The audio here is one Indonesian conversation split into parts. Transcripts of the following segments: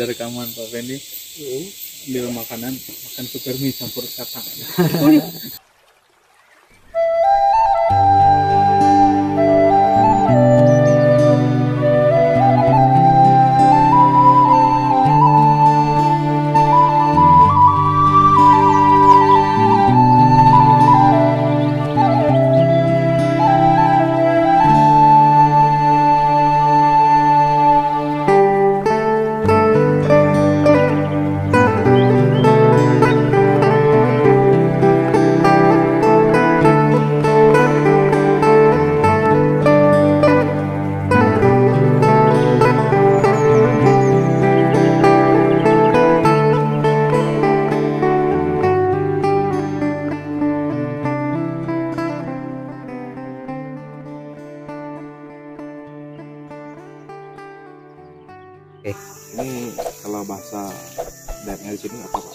ada rekaman Pak Fendi ambil makanan, makan super mie campur kacang. Ini kalau bahasa Dayak di sini apa Pak?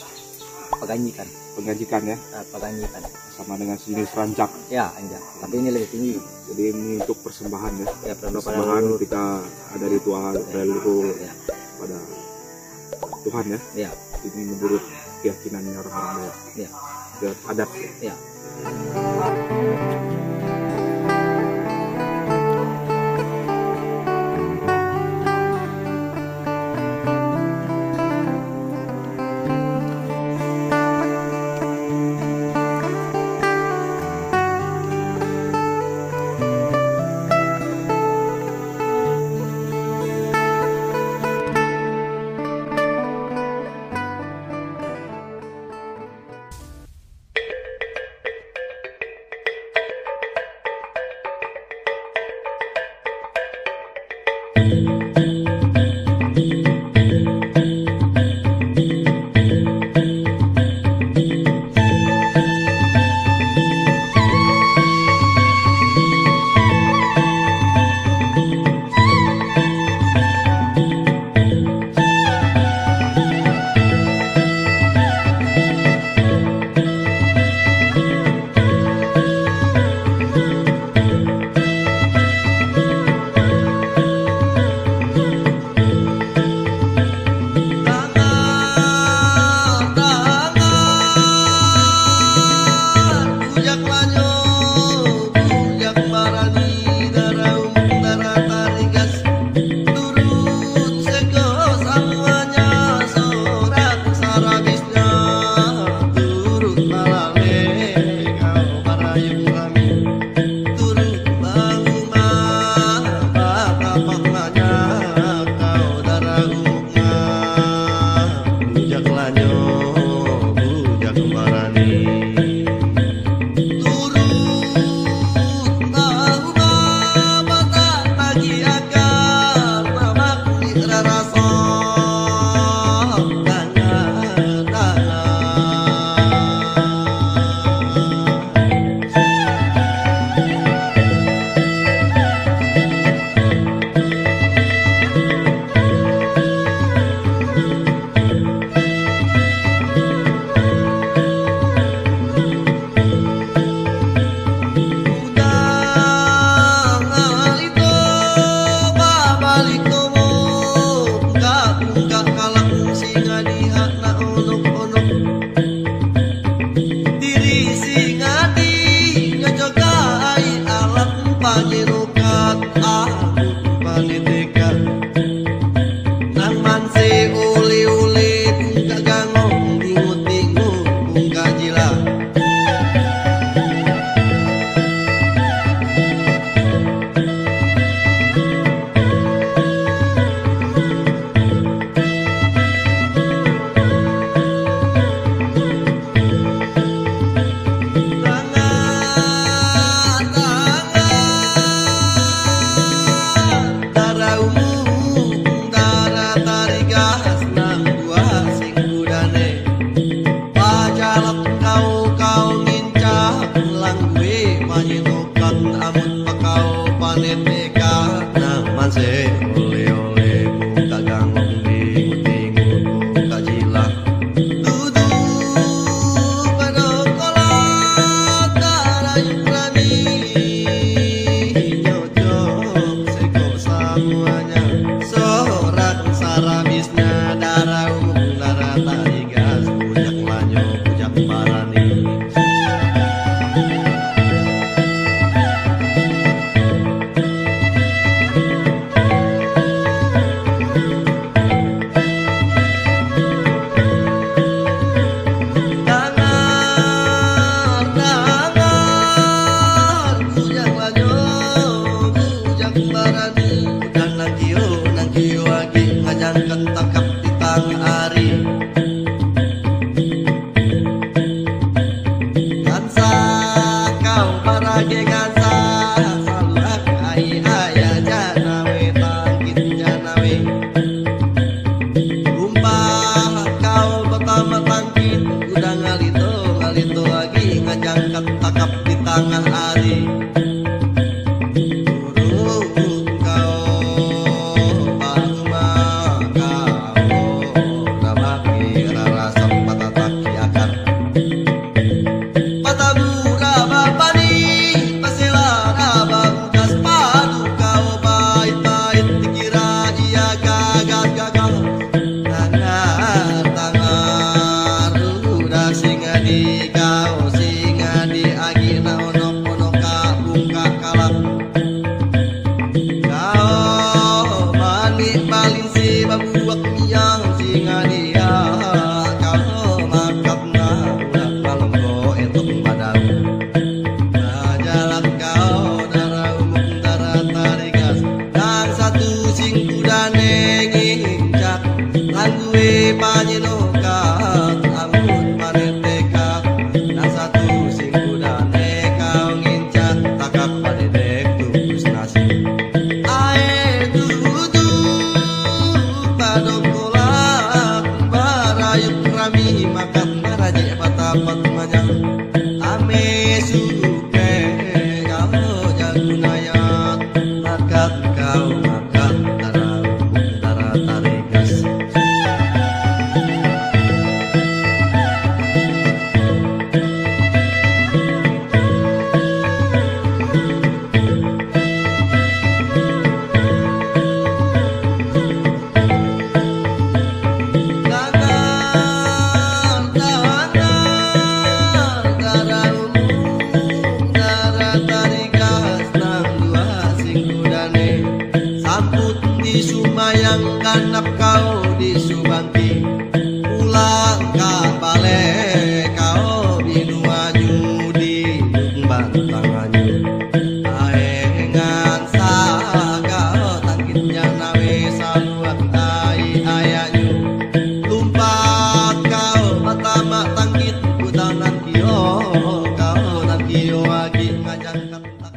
Peganjikan. Penggajikan ya? Peganjikan. Sama dengan sejenis rancak. Ya, anjak. Tapi ini lebih tinggi. Jadi ini untuk persembahan ya? Ya, persembahan kita ada ritual leluhur pada Tuhan ya? Ya. Ini menurut keyakinannya orang-orang Dayak. Ya. Adat adat ya? Ya. Semuanya sorak sarabisnya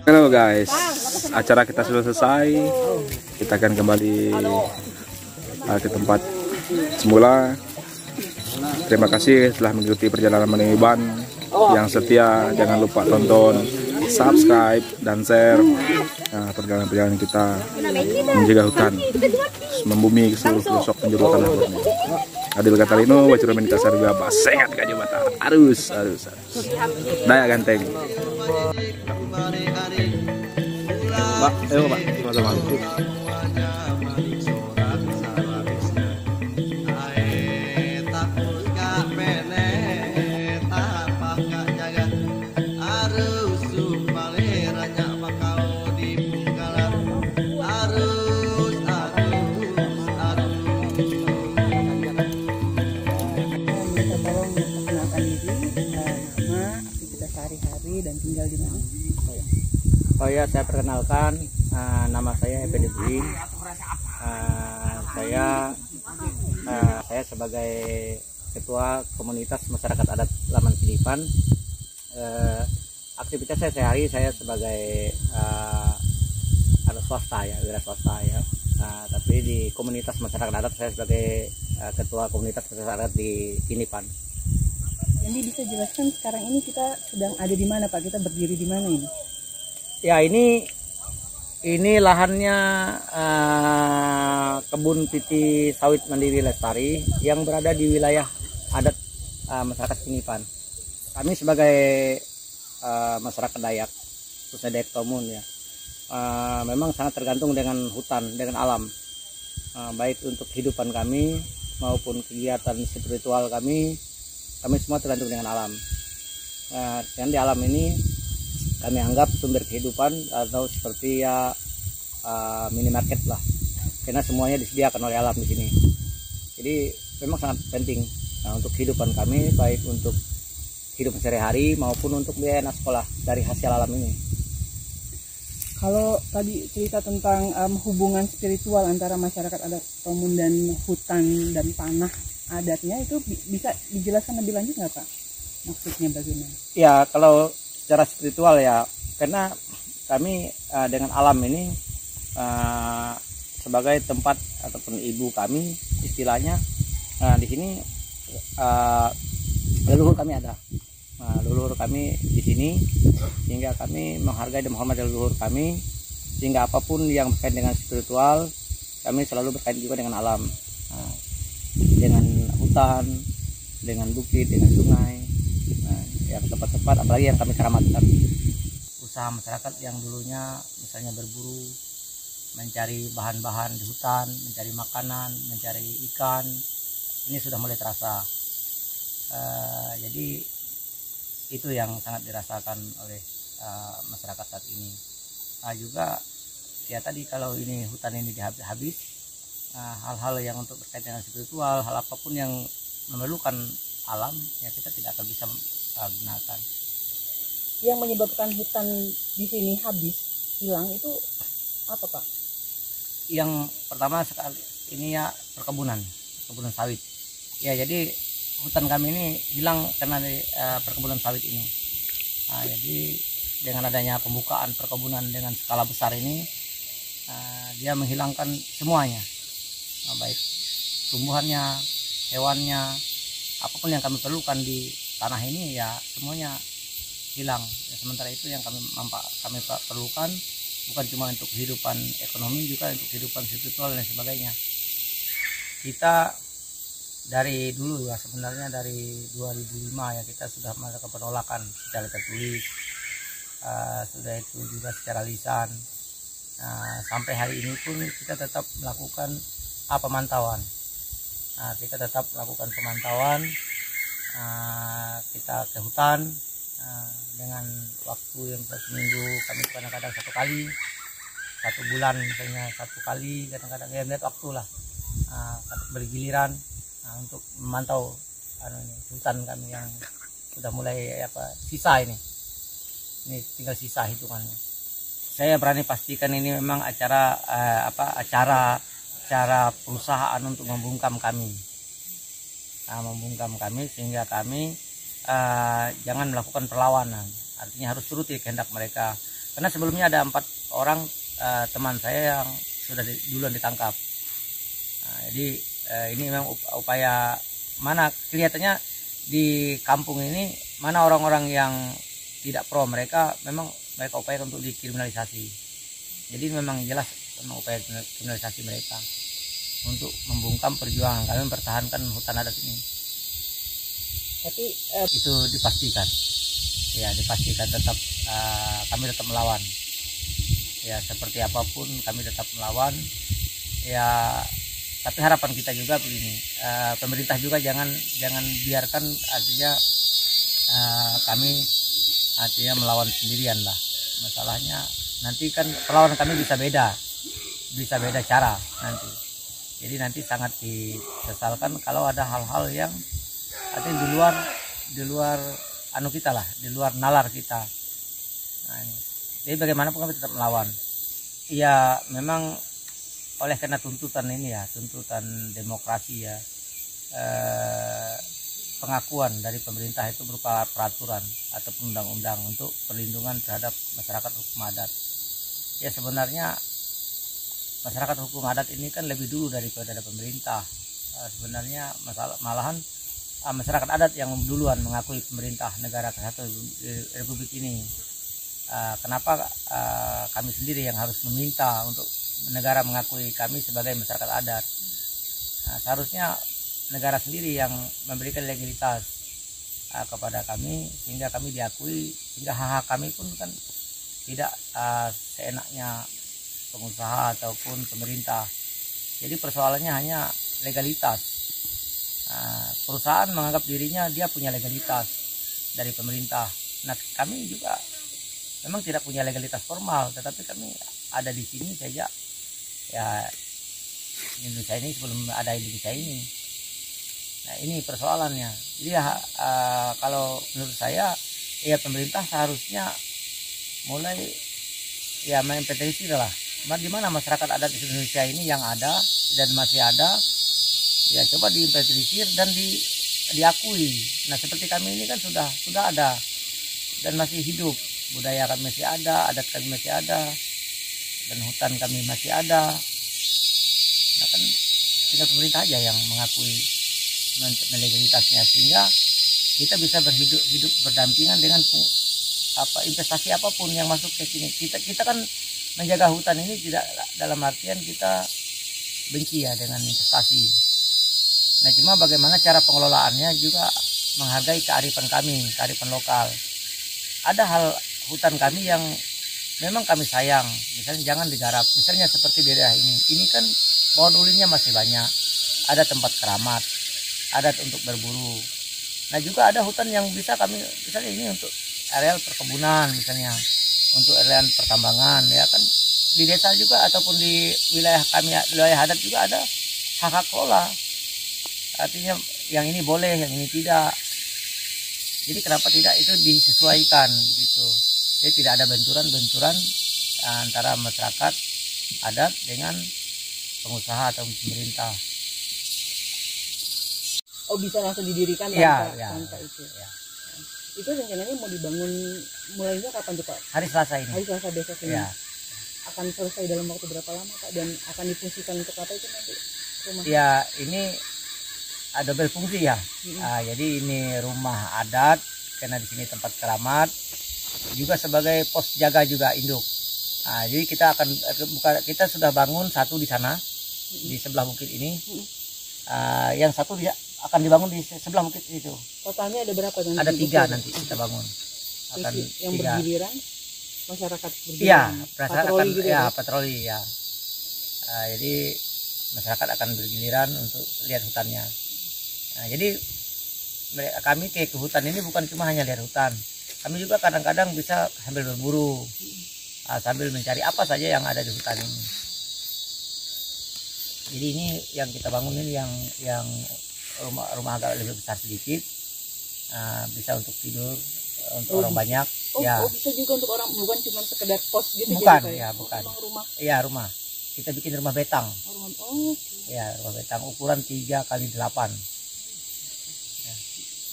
Halo guys, acara kita sudah selesai. Kita akan kembali ke tempat semula. Terima kasih telah mengikuti perjalanan Maniban. Yang setia, jangan lupa tonton, subscribe, dan share perjalanan-perjalanan kita menjaga hutan, membumi ke seluruh pelosok penjuru tanah Borneo. Adil Katalino, Wacuromen Kasarga, Basengat Kajumata, arus. Daya ganteng. Pak, ayo Pak, sama-sama. Dan tinggal di mana? Oh ya, saya perkenalkan, nama saya Effendi Buing. Saya sebagai ketua komunitas masyarakat adat Laman Kilipan. Aktivitas saya sehari saya sebagai anak swasta ya, wira swasta ya. Tapi di komunitas masyarakat adat saya sebagai ketua komunitas masyarakat adat di Kinipan. Jadi bisa jelaskan sekarang ini kita sedang ada di mana Pak? Kita berdiri di mana ini? Ya ini lahannya kebun piti sawit mandiri lestari yang berada di wilayah adat masyarakat Kinipan. Kami sebagai masyarakat Dayak, khususnya Dayak Tomun ya, memang sangat tergantung dengan hutan, dengan alam, baik untuk kehidupan kami maupun kegiatan spiritual kami semua tergantung dengan alam. Dan di alam ini kami anggap sumber kehidupan atau seperti ya minimarket lah, karena semuanya disediakan oleh alam di sini. Jadi memang sangat penting untuk kehidupan kami, baik untuk kehidupan sehari-hari maupun untuk biaya anak sekolah dari hasil alam ini. Kalau tadi cerita tentang hubungan spiritual antara masyarakat adat Tomun dan hutan dan tanah adatnya, itu bisa dijelaskan lebih lanjut nggak Pak? Maksudnya bagaimana? Ya, kalau secara spiritual ya, karena kami dengan alam ini sebagai tempat ataupun ibu kami istilahnya. Di sini leluhur kami ada. Leluhur kami di sini, sehingga kami menghargai dan menghormati leluhur kami, sehingga apapun yang berkaitan dengan spiritual kami selalu berkaitan juga dengan alam, dengan hutan, dengan bukit, dengan sungai, yang tempat-tempat apalagi yang kami keramatkan. Usaha masyarakat yang dulunya misalnya berburu, mencari bahan-bahan di hutan, mencari makanan, mencari ikan, ini sudah mulai terasa. Jadi itu yang sangat dirasakan oleh masyarakat saat ini. Juga ya tadi kalau ini hutan ini dihabis, hal-hal yang untuk berkaitan dengan spiritual, hal apapun yang memerlukan alam, ya kita tidak akan bisa gunakan. Yang menyebabkan hutan di sini habis, hilang itu apa Pak? Yang pertama sekali ini ya perkebunan sawit. Ya jadi hutan kami ini hilang karena perkebunan sawit ini. Jadi dengan adanya pembukaan perkebunan dengan skala besar ini, dia menghilangkan semuanya, baik tumbuhannya, hewannya, apapun yang kami perlukan di tanah ini ya semuanya hilang. Ya, sementara itu yang kami perlukan bukan cuma untuk kehidupan ekonomi, juga untuk kehidupan spiritual dan sebagainya. Kita dari dulu ya, sebenarnya dari 2005 ya kita sudah melakukan penolakan secara tertulis, sudah itu juga secara lisan. Sampai hari ini pun kita tetap melakukan pemantauan. Kita tetap melakukan pemantauan, kita ke hutan dengan waktu yang seminggu, kami kadang-kadang 1 kali, 1 bulan misalnya 1 kali, kadang-kadang ya lihat waktu lah, bergiliran untuk memantau hutan kami yang sudah mulai sisa ini tinggal sisa hitungannya. Saya berani pastikan ini memang acara perusahaan untuk membungkam kami, sehingga kami jangan melakukan perlawanan. Artinya harus turuti kehendak mereka, karena sebelumnya ada 4 orang teman saya yang sudah duluan ditangkap. Jadi ini memang upaya, mana kelihatannya di kampung ini mana orang-orang yang tidak pro mereka, memang mereka upaya untuk dikriminalisasi. Jadi memang jelas memang upaya kriminalisasi mereka untuk membungkam perjuangan kami mempertahankan hutan adat ini. Tapi itu dipastikan, ya dipastikan tetap kami tetap melawan. Ya seperti apapun kami tetap melawan. Ya tapi harapan kita juga begini, pemerintah juga jangan biarkan artinya kami artinya melawan sendirian lah. Masalahnya nanti kan perlawanan kami bisa beda cara nanti. Jadi nanti sangat disesalkan kalau ada hal-hal yang artinya di luar kita lah, di luar nalar kita. Jadi bagaimanapun kami tetap melawan. Ya memang oleh karena tuntutan ini ya, tuntutan demokrasi ya, pengakuan dari pemerintah itu berupa peraturan atau undang-undang untuk perlindungan terhadap masyarakat hukum adat. Ya sebenarnya masyarakat hukum adat ini kan lebih dulu daripada pemerintah. Sebenarnya malahan masyarakat adat yang duluan mengakui pemerintah negara kesatuan Republik ini. Kenapa kami sendiri yang harus meminta untuk negara mengakui kami sebagai masyarakat adat? Seharusnya negara sendiri yang memberikan legalitas kepada kami sehingga kami diakui, sehingga hak-hak kami pun kan tidak seenaknya pengusaha ataupun pemerintah. Jadi persoalannya hanya legalitas. Perusahaan menganggap dirinya dia punya legalitas dari pemerintah. Nah kami juga memang tidak punya legalitas formal, tetapi kami ada di sini saja. Ya Indonesia ini sebelum ada Indonesia ini. Nah ini persoalannya. Jadi kalau menurut saya ya pemerintah seharusnya mulai ya menginventarisir lah di mana masyarakat adat di Indonesia ini yang ada dan masih ada, ya coba diinventarisir dan diakui. Nah seperti kami ini kan sudah ada dan masih hidup. budaya kami masih ada, adat kami masih ada, dan hutan kami masih ada. Nah kan tinggal pemerintah aja yang mengakui legalitasnya, sehingga kita bisa hidup berdampingan dengan investasi apapun yang masuk ke sini. Kita kan menjaga hutan ini tidak dalam artian kita benci ya dengan investasi. Nah cuma bagaimana cara pengelolaannya juga menghargai kearifan kami, kearifan lokal. Ada hal hutan kami yang memang kami sayang, misalnya jangan digarap. Misalnya seperti di daerah ini kan pohon ulinnya masih banyak, ada tempat keramat, ada untuk berburu. Nah juga ada hutan yang bisa kami, misalnya ini untuk areal perkebunan, misalnya untuk areal pertambangan, ya kan di desa juga ataupun di wilayah kami, wilayah adat juga ada hak kelola. Artinya yang ini boleh, yang ini tidak. Jadi kenapa tidak itu disesuaikan gitu. Jadi tidak ada benturan-benturan antara masyarakat adat dengan pengusaha atau pemerintah. Oh bisa langsung didirikan Ya, tanpa itu. Ya. Itu rencananya mau dibangun mulainya kapan tuh Pak? Hari Selasa ini. Hari Selasa besok ini. Ya. Akan selesai dalam waktu berapa lama Pak? Dan akan difungsikan untuk apa itu nanti rumah? Ya ini ada berfungsi ya. Jadi ini rumah adat karena di sini tempat keramat, juga sebagai pos jaga juga induk. Jadi kita sudah bangun satu di sana di sebelah bukit ini. Yang satu akan dibangun di sebelah bukit itu. Totalnya ada berapa nanti? Ada 3 nanti kita bangun. Akan yang 3. bergiliran, masyarakat bergiliran. Iya, masyarakat patroli akan gitu ya patroli ya. Jadi masyarakat akan bergiliran untuk lihat hutannya. Nah, jadi kami ke hutan ini bukan cuma hanya lihat hutan. Kami juga kadang-kadang bisa sambil berburu, sambil mencari apa saja yang ada di hutan ini. Jadi ini yang kita bangun ini yang rumah agak lebih besar sedikit, bisa untuk tidur untuk orang banyak. Ya. Bisa juga untuk orang, bukan cuma sekedar kos gitu. Bukan, jadi, ya bukan. Rumah. Iya rumah. Kita bikin rumah betang. Okay. Ya rumah betang ukuran 3x8. Ya.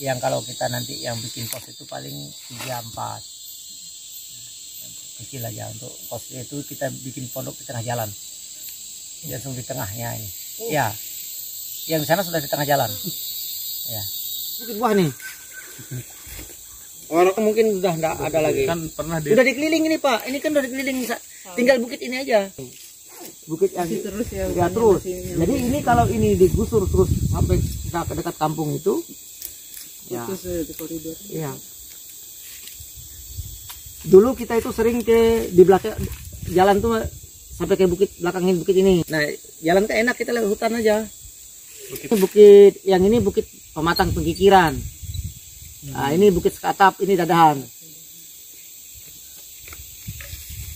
Yang kalau kita nanti yang bikin kos itu paling 3-4. Kecil aja untuk kos itu kita bikin pondok di tengah jalan. Langsung di tengahnya ini. Ya. Yang di sana sudah di tengah jalan. Ya. Bukit buah nih. Orang mungkin udah enggak ada lagi. Kan pernah Udah dikeliling ini Pak. Ini kan udah dikeliling. Tinggal bukit ini aja. Bukit yang terus ya. Ya terus. Jadi ini kalau ini digusur terus sampai ke dekat kampung itu. Ya. Terus di koridor. Iya. Dulu kita itu sering di belakang jalan tuh sampai ke bukit, belakangin bukit ini. Nah, jalan kan enak, kita lewat hutan aja. Bukit yang ini bukit pematang pengkikiran. Nah, ini bukit sekatap, ini dadahan.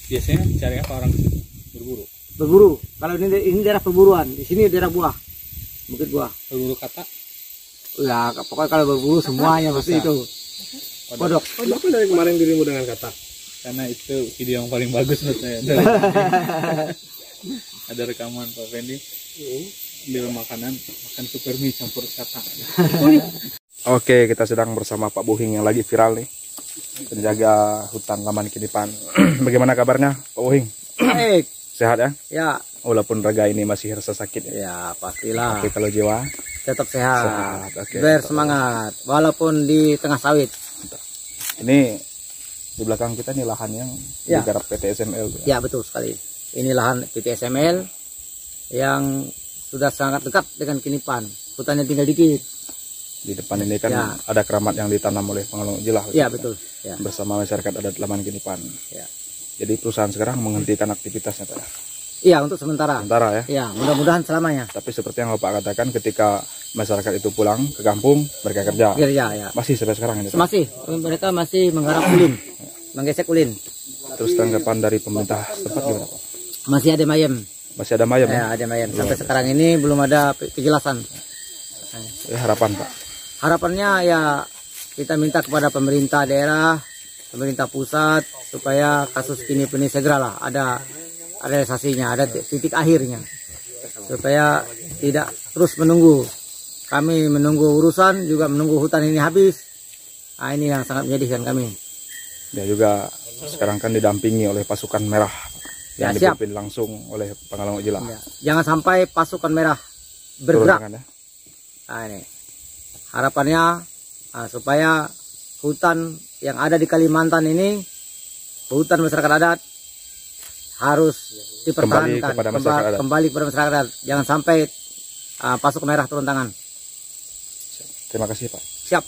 biasanya cari apa orang berburu? Berburu. Kalau ini daerah perburuan, di sini daerah buah. Bukit buah. Berburu kata? Ya, pokoknya kalau berburu semuanya pasti itu. Kodok. Kenapa dari kemarin dirimu dengan kata? Karena itu video yang paling bagus menurut saya. Ada rekaman Pak Fendi ambil makanan, makan super mie campur kata. Oke, kita sedang bersama Pak Buhing yang lagi viral nih, penjaga hutan Laman Kinipan. Bagaimana kabarnya Pak Buhing? Baik. Sehat ya? Ya. Walaupun raga ini masih rasa sakit ya? Ya, pastilah. Oke, kalau jiwa? Tetap sehat. Sehat, oke. Bersemangat, walaupun di tengah sawit. Ini di belakang kita nih lahan yang Ya. digarap PT SML. Ya, betul sekali. Ini lahan PT SML yang sudah sangat dekat dengan Kinipan. Hutannya tinggal dikit. Di depan ini kan Ya. ada keramat yang ditanam oleh pengelola Jilah. Ya, betul. Ya. Bersama masyarakat adat Laman Kinipan. Ya. Jadi perusahaan sekarang menghentikan aktivitasnya, Pak. Iya, untuk sementara. Sementara ya. Ya, mudah-mudahan selamanya. Tapi seperti yang Bapak katakan, ketika masyarakat itu pulang ke kampung, mereka kerja. Kerja, ya. Masih sampai sekarang ini, Pak? Masih, mereka masih menggarap ulin, menggesek ulin. Terus tanggapan dari pemerintah setempat gimana, Pak? Masih ada mayem. Masih ada mayem Ya, ada mayem. Sampai sekarang ini belum ada kejelasan. harapan, Pak? Harapannya ya kita minta kepada pemerintah daerah, pemerintah pusat supaya kasus ini segeralah ada realisasinya, ada titik akhirnya, supaya tidak terus menunggu. Kami menunggu urusan, juga menunggu hutan ini habis. Nah, ini yang sangat menyedihkan kami. Ya juga sekarang kan didampingi oleh pasukan merah yang Ya, siap. dipimpin langsung oleh Pangalaman Ojila. Ya. Jangan sampai pasukan merah Turun bergerak. tangan ya. Nah, ini harapannya supaya hutan yang ada di Kalimantan ini, hutan masyarakat adat harus dipertahankan, kepada masyarakat adat. kembali kepada masyarakat adat. Jangan sampai pasukan merah turun tangan. Terima kasih Pak. Siap,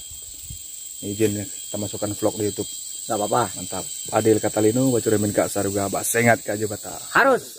Izin ya, kita masukkan vlog di YouTube. nggak apa-apa. Mantap. Adil Katalino, Bacuremin Kak Saruga, Basengat Kak Jabata. Harus.